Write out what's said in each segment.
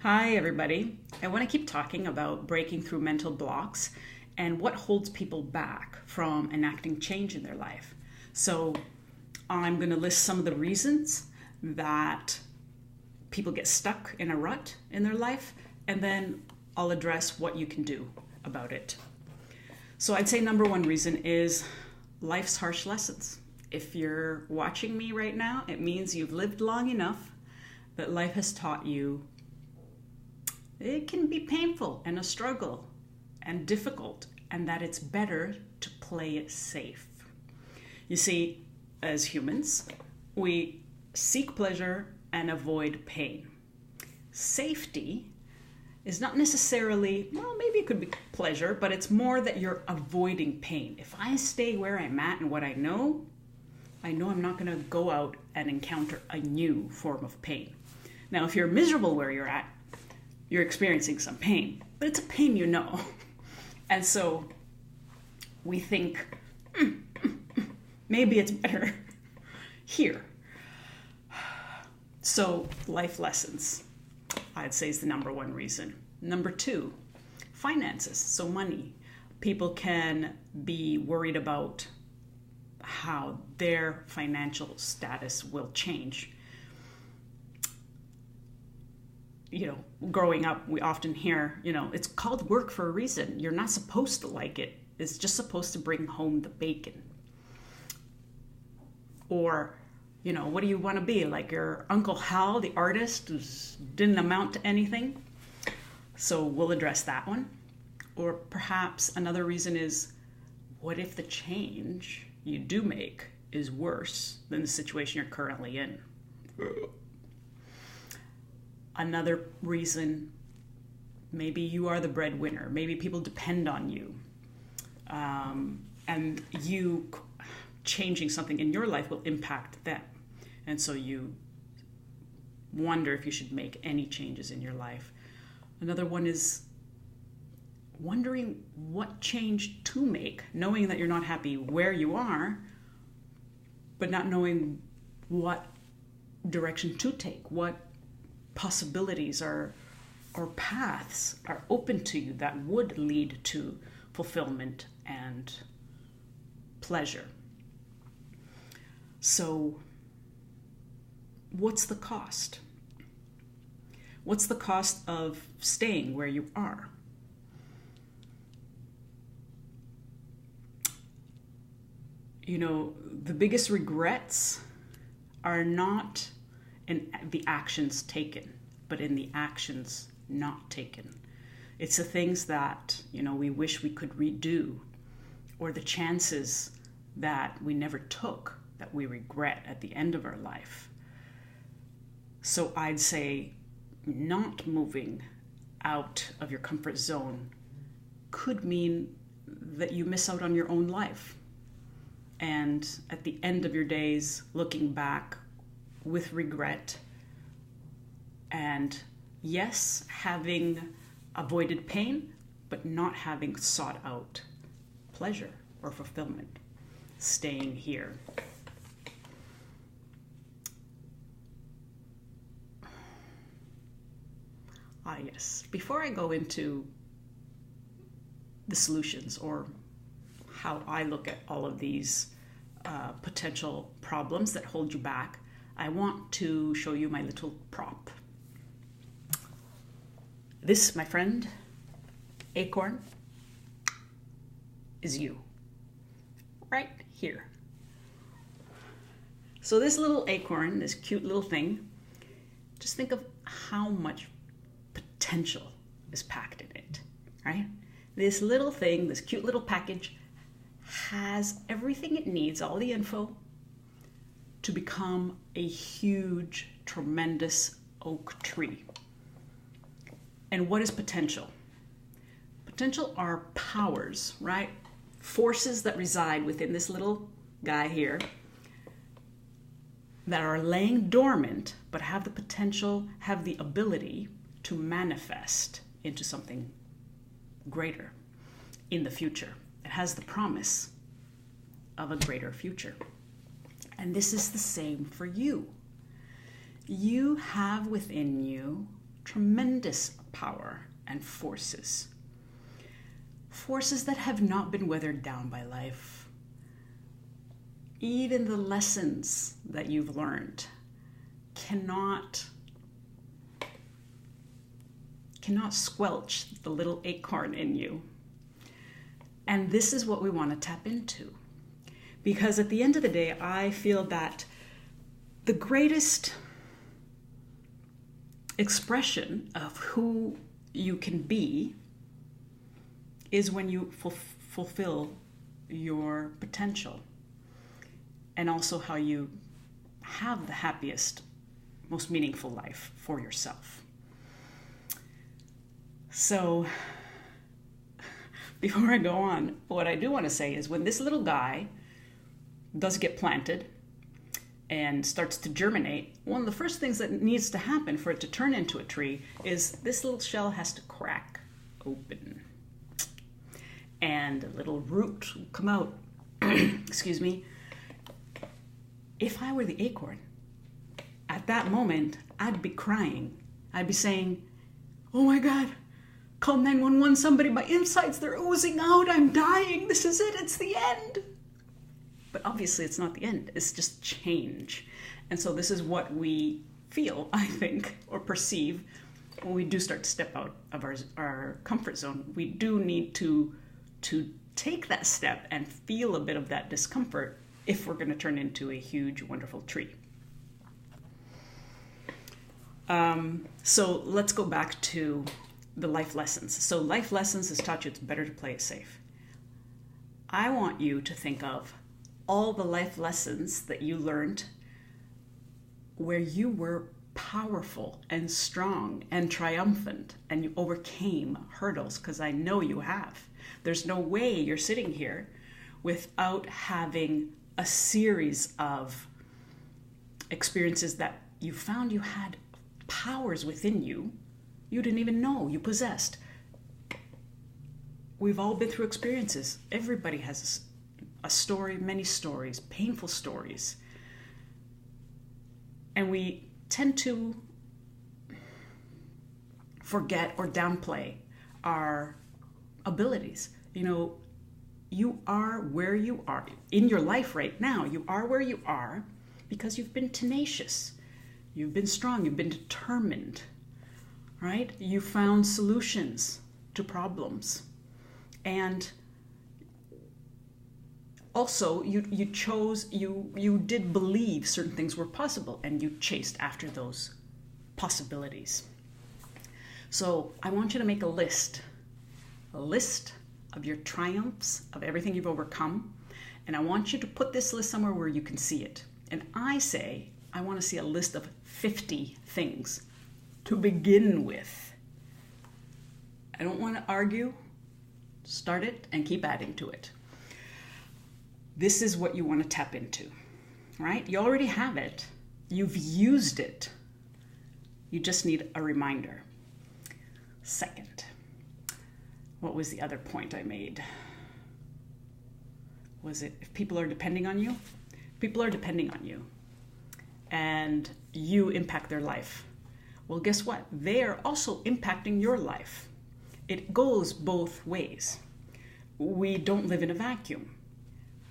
Hi, everybody. I want to keep talking about breaking through mental blocks and what holds people back from enacting change in their life. So, I'm going to list some of the reasons that people get stuck in a rut in their life, and then I'll address what you can do about it. So, I'd say number one reason is life's harsh lessons. If you're watching me right now, it means you've lived long enough that life has taught you it can be painful and a struggle and difficult, and that it's better to play it safe. You see, as humans, we seek pleasure and avoid pain. Safety is not necessarily, well, maybe it could be pleasure, but it's more that you're avoiding pain. If I stay where I'm at and what I know I'm not going to go out and encounter a new form of pain. Now, if you're miserable where you're at, you're experiencing some pain, but it's a pain you know. And so we think, maybe it's better here. So life lessons, I'd say, is the number one reason. Number two, finances, so money. People can be worried about how their financial status will change. Growing up, we often hear, it's called work for a reason. You're not supposed to like it. It's just supposed to bring home the bacon. Or, what do you want to be? Like your Uncle Hal, the artist, who didn't amount to anything? So we'll address that one. Or perhaps another reason is, what if the change you do make is worse than the situation you're currently in? Another reason, maybe you are the breadwinner. Maybe people depend on you. And you changing something in your life will impact them. And so you wonder if you should make any changes in your life. Another one is wondering what change to make, knowing that you're not happy where you are, but not knowing what direction to take, what possibilities or paths are open to you that would lead to fulfillment and pleasure. So, what's the cost? What's the cost of staying where you are? The biggest regrets are not in the actions taken, but in the actions not taken. It's the things that, we wish we could redo, or the chances that we never took that we regret at the end of our life. So I'd say not moving out of your comfort zone could mean that you miss out on your own life. And at the end of your days, looking back with regret, and yes, having avoided pain, but not having sought out pleasure or fulfillment, staying here. Yes, before I go into the solutions or how I look at all of these potential problems that hold you back, I want to show you my little prop. This, my friend, Acorn, is you. Right here. So this little acorn, this cute little thing, just think of how much potential is packed in it, right? This little thing, this cute little package, has everything it needs, all the info, to become a huge, tremendous oak tree. And what is potential? Potential are powers, right? Forces that reside within this little guy here that are laying dormant, but have the potential, have the ability to manifest into something greater in the future. It has the promise of a greater future. And this is the same for you. You have within you tremendous power and forces. Forces that have not been weathered down by life. Even the lessons that you've learned cannot squelch the little acorn in you. And this is what we want to tap into. Because at the end of the day, I feel that the greatest expression of who you can be is when you fulfill your potential, and also how you have the happiest, most meaningful life for yourself. So, before I go on, what I do want to say is when this little guy does get planted and starts to germinate, one of the first things that needs to happen for it to turn into a tree is this little shell has to crack open. And a little root will come out. Excuse me. If I were the acorn, at that moment, I'd be crying. I'd be saying, oh my God, call 911, somebody, my insides, they're oozing out, I'm dying, this is it, it's the end. But obviously it's not the end, it's just change. And so this is what we feel, I think, or perceive when we do start to step out of our comfort zone. We do need to take that step and feel a bit of that discomfort if we're going to turn into a huge, wonderful tree. So let's go back to the life lessons. So life lessons has taught you it's better to play it safe. I want you to think of all the life lessons that you learned where you were powerful and strong and triumphant and you overcame hurdles, because I know you have. There's no way you're sitting here without having a series of experiences that you found you had powers within you didn't even know you possessed. We've all been through experiences. Everybody has a story, many stories, painful stories. And we tend to forget or downplay our abilities. You know, you are where you are in your life right now. You are where you are because you've been tenacious. You've been strong. You've been determined, right? You found solutions to problems. And also you did believe certain things were possible and you chased after those possibilities. So I want you to make a list of your triumphs, of everything you've overcome. And I want you to put this list somewhere where you can see it. And I say, I want to see a list of 50 things to begin with. I don't want to argue. Start it and keep adding to it. This is what you want to tap into, right? You already have it. You've used it. You just need a reminder. Second, what was the other point I made? Was it if people are depending on you? People are depending on you and you impact their life. Well, guess what? They are also impacting your life. It goes both ways. We don't live in a vacuum.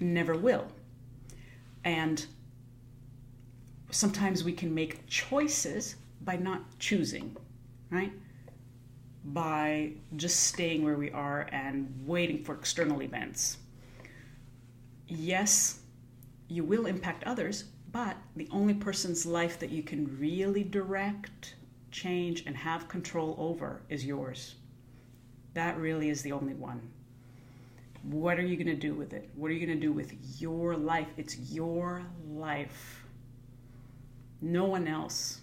Never will. And sometimes we can make choices by not choosing, right? By just staying where we are and waiting for external events. Yes, you will impact others, but the only person's life that you can really direct, change, and have control over is yours. That really is the only one. What are you going to do with it? What are you going to do with your life? It's your life. No one else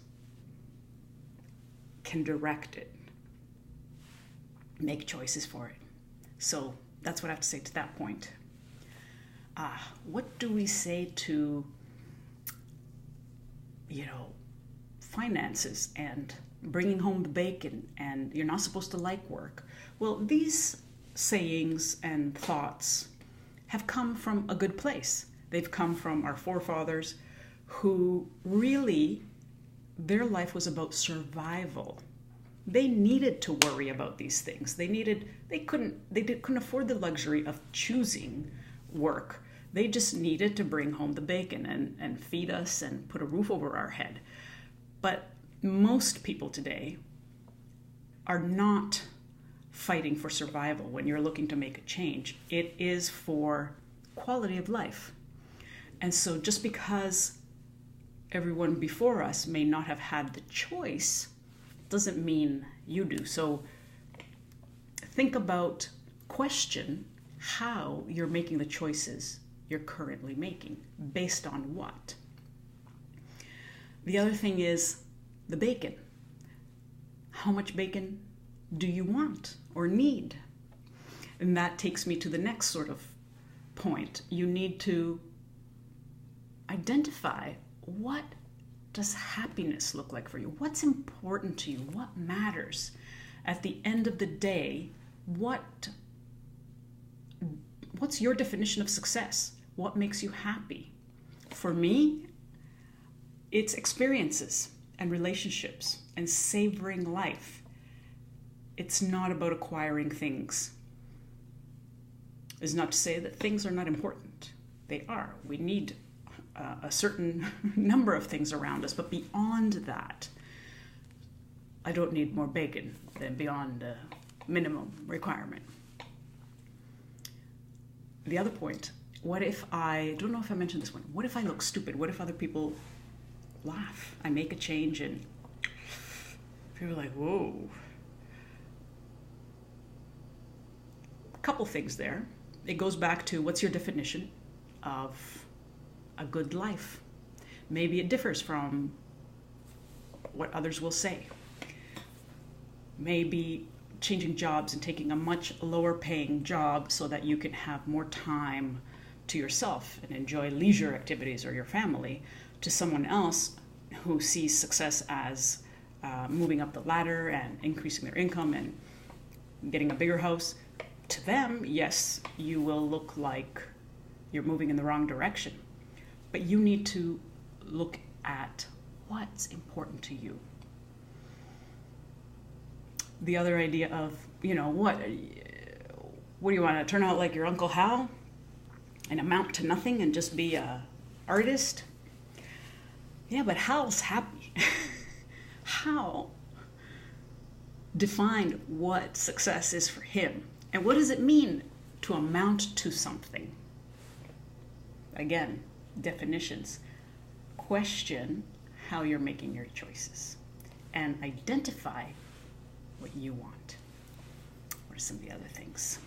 can direct it. Make choices for it. So that's what I have to say to that point. What do we say to, finances and bringing home the bacon and you're not supposed to like work? Well, these sayings and thoughts have come from a good place. They've come from our forefathers who really, their life was about survival, They needed to worry about these things. They couldn't afford the luxury of choosing work. They just needed to bring home the bacon and feed us and put a roof over our head. But most people today are not fighting for survival when you're looking to make a change. It is for quality of life. And so just because everyone before us may not have had the choice doesn't mean you do. So think about, question how you're making the choices you're currently making. Based on what? The other thing is the bacon. How much bacon do you want or need? And that takes me to the next sort of point. You need to identify, what does happiness look like for you? What's important to you? What matters? At the end of the day, what's your definition of success? What makes you happy? For me, it's experiences and relationships and savoring life. It's not about acquiring things. It's not to say that things are not important. They are. We need a certain number of things around us, but beyond that, I don't need more bacon than beyond the minimum requirement. The other point, what if I don't know if I mentioned this one, what if I look stupid? What if other people laugh? I make a change and people are like, whoa. A couple things there. It goes back to, what's your definition of a good life? Maybe it differs from what others will say. Maybe changing jobs and taking a much lower paying job so that you can have more time to yourself and enjoy leisure activities or your family, to someone else who sees success as moving up the ladder and increasing their income and getting a bigger house. To them, yes, you will look like you're moving in the wrong direction. But you need to look at what's important to you. The other idea of, what do you want to turn out like your Uncle Hal and amount to nothing and just be a artist? Yeah, but Hal's happy. Hal defined what success is for him. And what does it mean to amount to something? Again, definitions. Question how you're making your choices and identify what you want. What are some of the other things?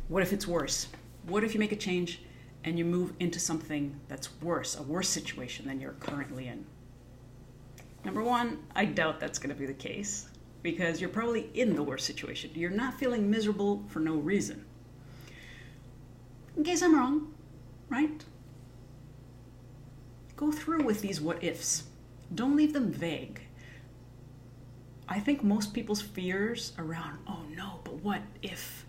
What if it's worse? What if you make a change and you move into something that's worse, a worse situation than you're currently in? Number one, I doubt that's going to be the case, because you're probably in the worst situation. You're not feeling miserable for no reason. In case I'm wrong, right? Go through with these what ifs. Don't leave them vague. I think most people's fears around, oh no, but what if?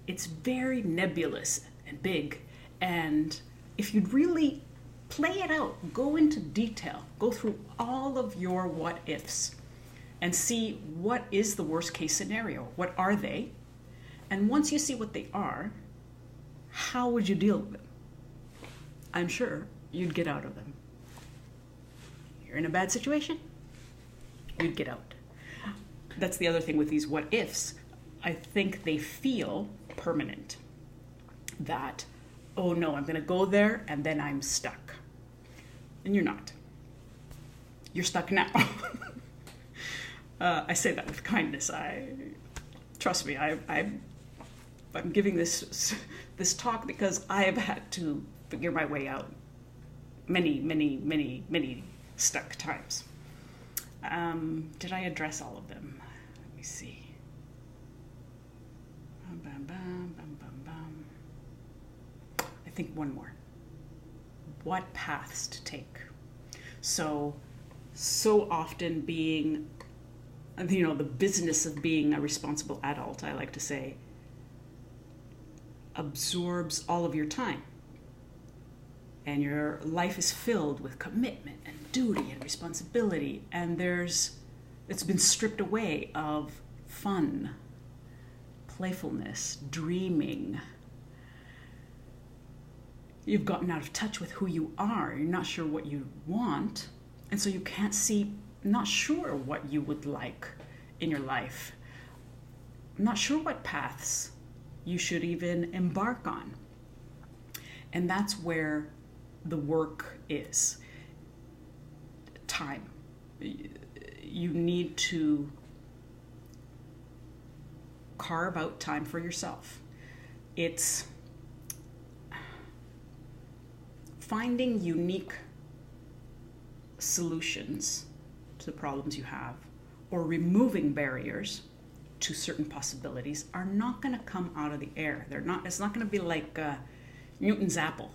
It's very nebulous and big. And if you'd really play it out, go into detail, go through all of your what ifs and see what is the worst case scenario. What are they? And once you see what they are, how would you deal with them? I'm sure you'd get out of them. You're in a bad situation, you'd get out. That's the other thing with these what ifs. I think they feel permanent. That, oh no, I'm going to go there and then I'm stuck. And you're not. You're stuck now. I say that with kindness. Trust me, I'm giving this talk because I have had to figure my way out many stuck times. Did I address all of them? Let me see. I think one more. What paths to take? So often being, the business of being a responsible adult, I like to say, absorbs all of your time. and your life is filled with commitment and duty and responsibility, and it's been stripped away of fun, playfulness, dreaming. You've gotten out of touch with who you are. You're not sure what you want, and so you can't see, not sure what you would like in your life. Not sure what paths you should even embark on. And that's where the work is. Time. You need to carve out time for yourself. It's finding unique solutions to the problems you have, or removing barriers to certain possibilities are not going to come out of the air. It's not going to be like Newton's apple.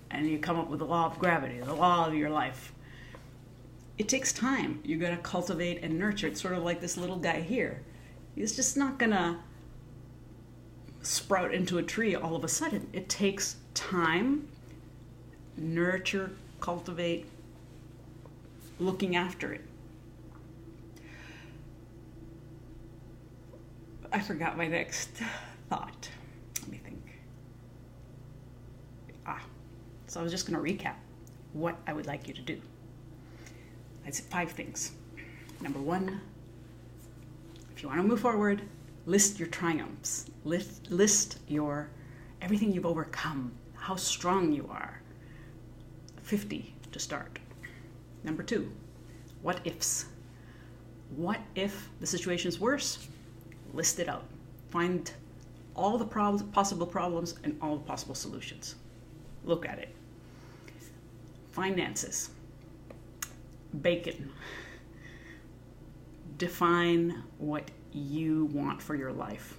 And you come up with the law of gravity, the law of your life. It takes time. You got to cultivate and nurture. It's sort of like this little guy here. He's just not going to sprout into a tree all of a sudden. It takes time, nurture, cultivate, looking after it. I forgot my next thought. Let me think. So I was just going to recap what I would like you to do. I'd say 5 things. Number 1, if you want to move forward, list your triumphs. List your everything you've overcome, how strong you are. 50 to start. Number 2, what ifs. What if the situation's worse? List it out. Find all the possible problems and all the possible solutions. Look at it. Finances. Bacon. Define what you want for your life.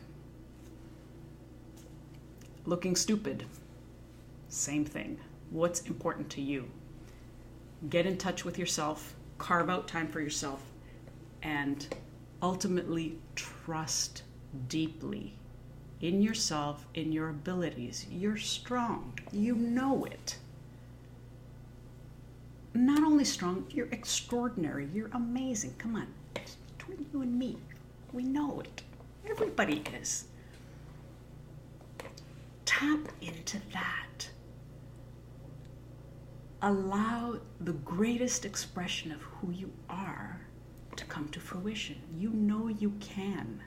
Looking stupid. Same thing. What's important to you? Get in touch with yourself. Carve out time for yourself. And ultimately trust deeply in yourself, in your abilities. You're strong. You know it. Not only strong, you're extraordinary. You're amazing. Come on. It's between you and me. We know it. Everybody is. Tap into that. Allow the greatest expression of who you are to come to fruition. You know you can.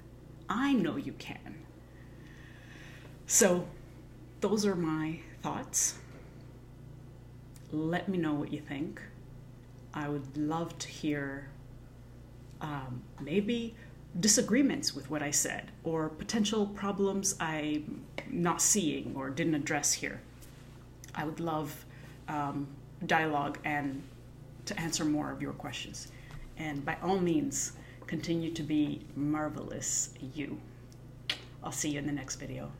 I know you can. So those are my thoughts. Let me know what you think. I would love to hear maybe disagreements with what I said, or potential problems I'm not seeing or didn't address here. I would love dialogue and to answer more of your questions. And by all means, continue to be marvelous you. I'll see you in the next video.